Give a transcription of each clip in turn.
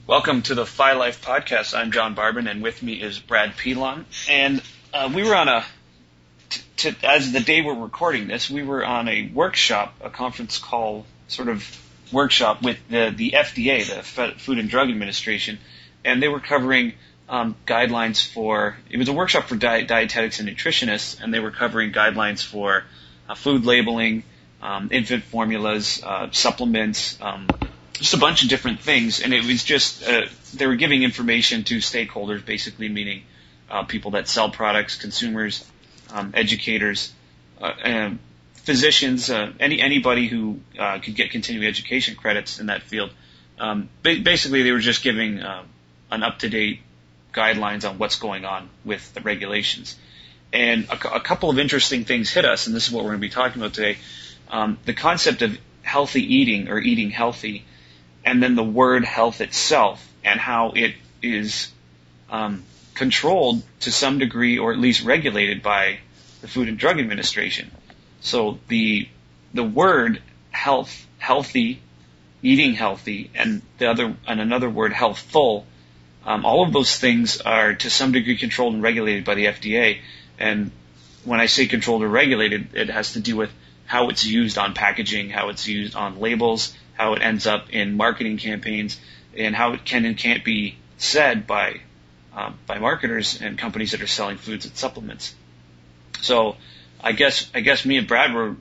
Welcome to the Phi Life podcast. I'm John Barbin, and with me is Brad Pilon. And we were on as the day we're recording this, we were on a workshop, a conference call sort of workshop with the FDA, the Food and Drug Administration, and they were covering guidelines for, it was a workshop for dietetics and nutritionists, and they were covering guidelines for food labeling, infant formulas, supplements, just a bunch of different things, and it was just they were giving information to stakeholders, basically meaning people that sell products, consumers, educators, physicians, anybody who could get continuing education credits in that field. Basically, they were just giving an up-to-date guidelines on what's going on with the regulations. And a couple of interesting things hit us, and this is what we're going to be talking about today. The concept of healthy eating or eating healthy, and then the word health itself and how it is controlled to some degree, or at least regulated by the Food and Drug Administration. So the word health, healthy, eating healthy, and another word healthful, all of those things are to some degree controlled and regulated by the FDA. And when I say controlled or regulated, it has to do with how it's used on packaging, how it's used on labels, how it ends up in marketing campaigns, and how it can and can't be said by marketers and companies that are selling foods and supplements. So I guess me and Brad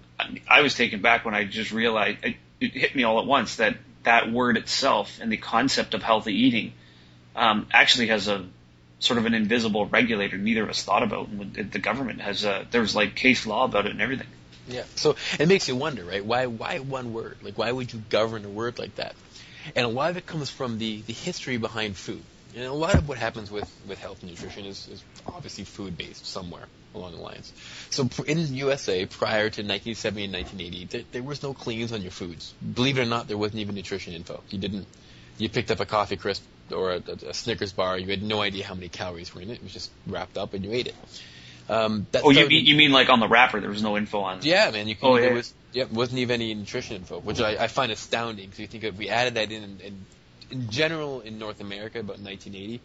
I was taken back when I just realized, it hit me all at once that word itself and the concept of healthy eating actually has a sort of an invisible regulator neither of us thought about. And the government has there's like case law about it and everything. Yeah, so it makes you wonder, right? Why one word? Like, why would you govern a word like that? And a lot of it comes from the history behind food. And a lot of what happens with health and nutrition is obviously food-based somewhere along the lines. So in the USA, prior to 1970 and 1980, there was no claims on your foods. Believe it or not, there wasn't even nutrition info. You picked up a coffee crisp or a Snickers bar, you had no idea how many calories were in it. It was just wrapped up and you ate it. You mean like on the wrapper there was no info on? Yeah, man. Wasn't even any nutrition info, which I find astounding because you think if we added that in general in North America about 1980,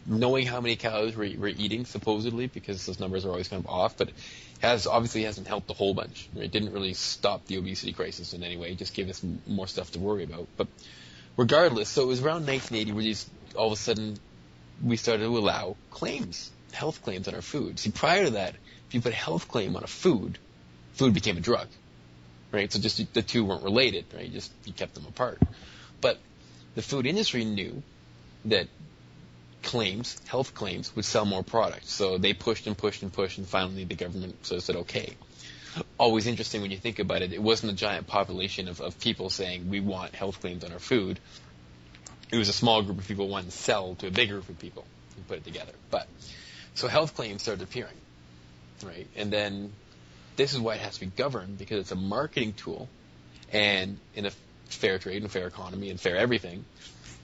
knowing how many calories we're eating supposedly, because those numbers are always kind of off, but obviously hasn't helped a whole bunch. Right? It didn't really stop the obesity crisis in any way. It just gave us more stuff to worry about. But regardless, so it was around 1980 where all of a sudden we started to allow health claims on our food. See, prior to that, if you put a health claim on a food became a drug, right? So just the two weren't related, right? You kept them apart. But the food industry knew that health claims, would sell more products. So they pushed and pushed and pushed, and finally the government sort of said, okay. Always interesting when you think about it. It wasn't a giant population of people saying, we want health claims on our food. It was a small group of people wanting to sell to a bigger group of people who put it together. So health claims started appearing, right? And then this is why it has to be governed, because it's a marketing tool, and in a fair trade and fair economy and fair everything,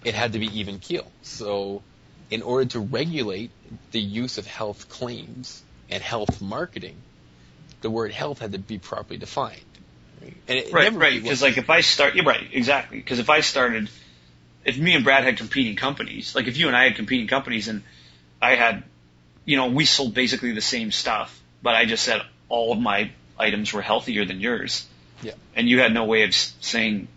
it had to be even keel. So in order to regulate the use of health claims and health marketing, the word health had to be properly defined. Right? And Right. Because like if I start, you're right, exactly. Because if me and Brad had competing companies, like if you and I had competing companies and I had, we sold basically the same stuff, but I just said all of my items were healthier than yours. Yeah. And you had no way of saying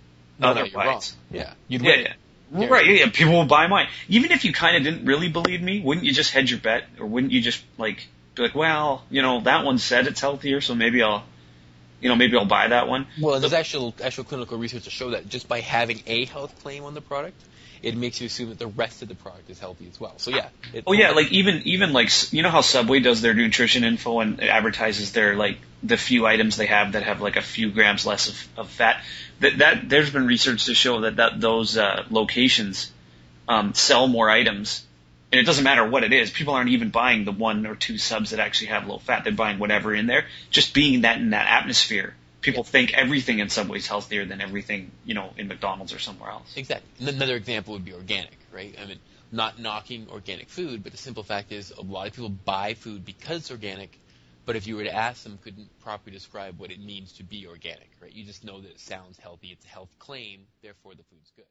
otherwise. You're wrong. Yeah. You'd win. Yeah. Well, right. Yeah. People will buy mine. Even if you kind of didn't really believe me, wouldn't you just hedge your bet? Or wouldn't you just be like, well, that one said it's healthier, so maybe I'll buy that one. Well, there's actual clinical research to show that just by having a health claim on the product, it makes you assume that the rest of the product is healthy as well. So yeah. Like even like, how Subway does their nutrition info and it advertises their like the few items they have that have like a few grams less of fat. That there's been research to show that those locations sell more items, and it doesn't matter what it is. People aren't even buying the 1 or 2 subs that actually have low fat. They're buying whatever in there. Just being in that atmosphere, people think everything in Subway is healthier than everything, in McDonald's or somewhere else. Exactly. And another example would be organic, right? I mean, not knocking organic food, but the simple fact is a lot of people buy food because it's organic, but if you were to ask them, couldn't properly describe what it means to be organic, right? You just know that it sounds healthy, it's a health claim, therefore the food's good.